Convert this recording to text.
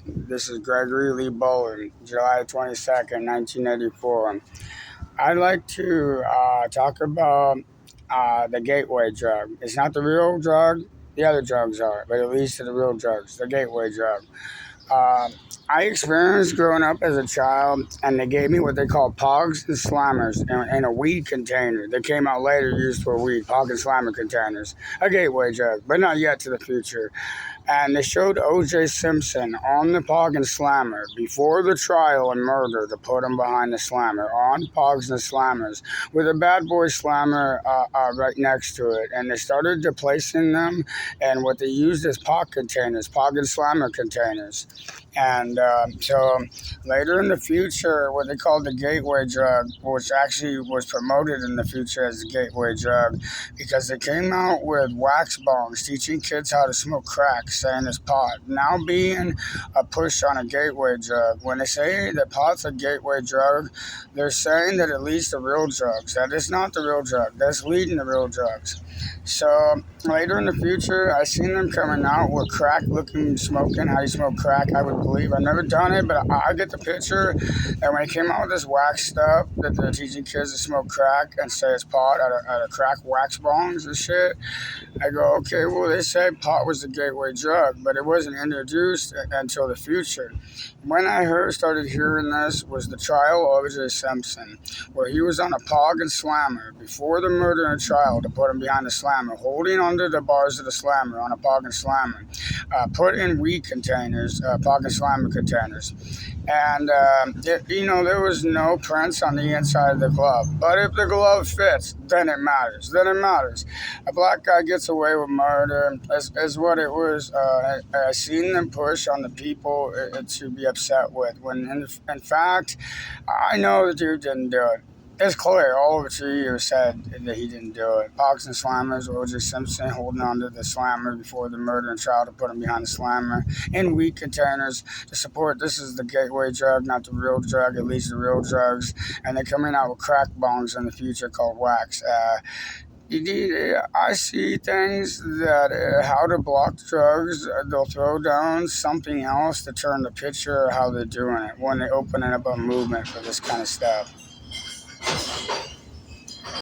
This is Gregory Lee Bowen, July 22nd, 1984. I'd like to talk about the gateway drug. It's not the real drug, the other drugs are, but it leads to the real drugs, the gateway drug. Uh, I experienced growing up as a child, and they gave me what they call pogs and slammers in a weed container. They came out later used for weed, pog and slammer containers, a gateway drug, but not yet to the future. And they showed O.J. Simpson on the Pog and Slammer before the trial and murder to put him behind the Slammer on Pogs and Slammers with a Bad Boy Slammer right next to it. And they started replacing them, and what they used is Pog containers, Pog and Slammer containers. And so later in the future, what they called the gateway drug, which actually was promoted in the future as the gateway drug, because they came out with wax bongs teaching kids how to smoke crack, saying it's pot. Now being a push on a gateway drug. When they say that pot's a gateway drug, they're saying that it leads to real drugs. That is not the real drug. That's leading to real drugs. So later in the future, I seen them coming out with crack looking, smoking, how you smoke crack, I would believe. I've never done it, but I get the picture. And when they came out with this wax stuff that they're teaching kids to smoke crack and say it's pot out of crack wax bongs and shit, I go, okay, well, they said pot was the gateway drug, but it wasn't introduced until the future. When I started hearing this was the trial of O.J. Simpson, where he was on a Pog and Slammer before the murder and trial to put him behind the Slammer, holding onto the bars of the Slammer on a Pog and Slammer, put in weed containers, Pog and Slammer containers. And, there was no prints on the inside of the glove. But if the glove fits, then it matters. Then it matters. A black guy gets away with murder is what it was. I seen them push on the people to be upset with. When, in fact, I know the dude didn't do it. It's clear. All over 2 years said that he didn't do it. Pogs and Slammers, O.J. Simpson holding on to the Slammer before the murder and trial to put him behind the Slammer in weed containers to support this is the gateway drug, not the real drug. It leads to real drugs. And they're coming out with crack bongs in the future called wax. I see things that how to block drugs, they'll throw down something else to turn the picture of how they're doing it when they open up a movement for this kind of stuff.